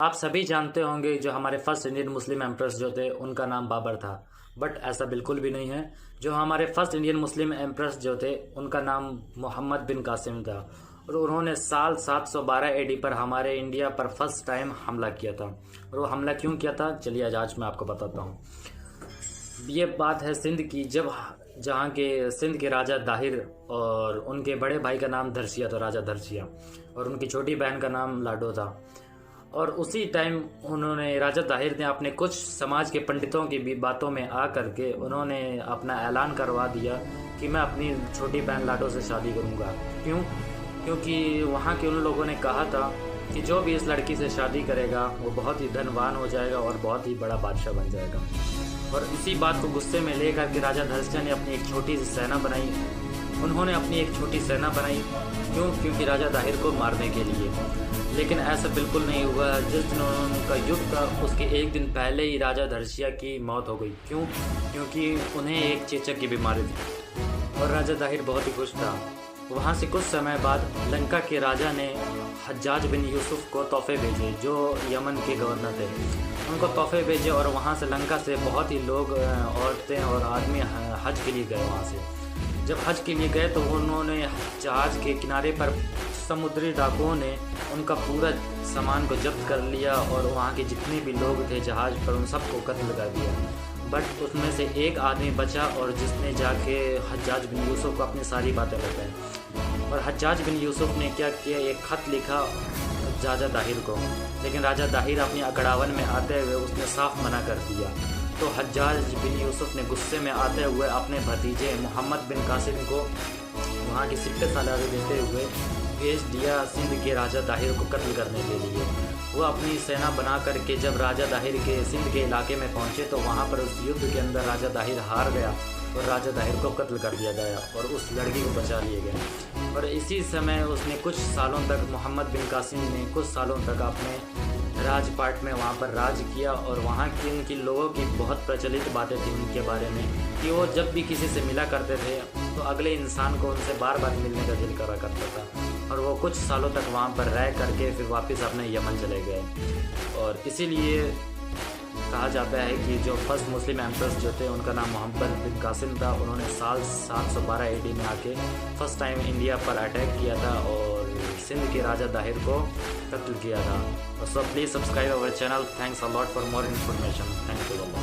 आप सभी जानते होंगे जो हमारे फर्स्ट इंडियन मुस्लिम एम्प्रेस जो थे उनका नाम बाबर था। बट ऐसा बिल्कुल भी नहीं है। जो हमारे फर्स्ट इंडियन मुस्लिम एम्प्रेस जो थे उनका नाम मोहम्मद बिन कासिम था। और उन्होंने साल 712 एडी पर हमारे इंडिया पर फर्स्ट टाइम हमला किया था। और वो हमला क्यों किया था, चलिए आज मैं आपको बताता हूँ। ये बात है सिंध की, जब जहाँ के सिंध के राजा दाहिर और उनके बड़े भाई का नाम धरसिया था, राजा धरसिया, और उनकी छोटी बहन का नाम लाडो था। और उसी टाइम उन्होंने राजा ताहिर ने अपने कुछ समाज के पंडितों की भी बातों में आ करके उन्होंने अपना ऐलान करवा दिया कि मैं अपनी छोटी बहन लाडो से शादी करूंगा। क्यों? क्योंकि वहाँ के उन लोगों ने कहा था कि जो भी इस लड़की से शादी करेगा वो बहुत ही धनवान हो जाएगा और बहुत ही बड़ा बादशाह बन जाएगा। और इसी बात को गुस्से में लेकर के राजा धरसिया ने अपनी एक छोटी सी सेना बनाई। उन्होंने अपनी एक छोटी सेना बनाई। क्यों? क्योंकि राजा दाहिर को मारने के लिए। लेकिन ऐसा बिल्कुल नहीं हुआ। जिस दिन उनका युद्ध था उसके एक दिन पहले ही राजा धरसिया की मौत हो गई। क्यों? क्योंकि उन्हें एक चेचक की बीमारी थी और राजा दाहिर बहुत ही खुश था। वहाँ से कुछ समय बाद लंका के राजा ने हज्जाज बिन यूसुफ को तोहफे भेजे, जो यमन के गवर्नर थे। उनको तोहफे भेजे और वहाँ से लंका से बहुत ही लोग, औरतें और आदमी हज के लिए गए। वहाँ से जब हज के लिए गए तो उन्होंने जहाज़ के किनारे पर समुद्री डाकुओं ने उनका पूरा सामान को जब्त कर लिया और वहाँ के जितने भी लोग थे जहाज़ पर उन सबको कत्ल कर दिया। बट उसमें से एक आदमी बचा और जिसने जाके हज्जाज बिन यूसुफ को अपनी सारी बातें बताई। और हज्जाज बिन यूसुफ ने क्या किया, एक ख़त लिखा राजा दाहिर को। लेकिन राजा दाहिर अपनी अकड़ावन में आते हुए उसने साफ मना कर दिया। तो हज्जाज बिन यूसुफ ने गुस्से में आते हुए अपने भतीजे मोहम्मद बिन कासिम को वहाँ की सिप्पे सालारी देते हुए भेज दिया सिंध के राजा दाहिर को कत्ल करने के लिए। वो अपनी सेना बना करके जब राजा दाहिर के सिंध के इलाके में पहुँचे तो वहाँ पर उस युद्ध के अंदर राजा दाहिर हार गया और राजा दाहिर को कत्ल कर दिया गया और उस लड़की को बचा लिए गए। और इसी समय उसने कुछ सालों तक, मोहम्मद बिन कासिम ने कुछ सालों तक अपने राजपाट में वहाँ पर राज किया। और वहाँ के उनकी लोगों की बहुत प्रचलित बातें थी उनके बारे में कि वो जब भी किसी से मिला करते थे तो अगले इंसान को उनसे बार बार मिलने का दिल करा करता था। और वो कुछ सालों तक वहाँ पर रह करके फिर वापस अपने यमन चले गए। और इसीलिए कहा जाता है कि जो फर्स्ट मुस्लिम एम्प्रेस जो थे उनका नाम मोहम्मद बिन कासिम था। उन्होंने साल 712 एडी में आके फर्स्ट टाइम इंडिया पर अटैक किया था और सिंध के राजा दाहिर को कत्ल किया था। So please subscribe our channel. Thanks a lot for more information. Thank you.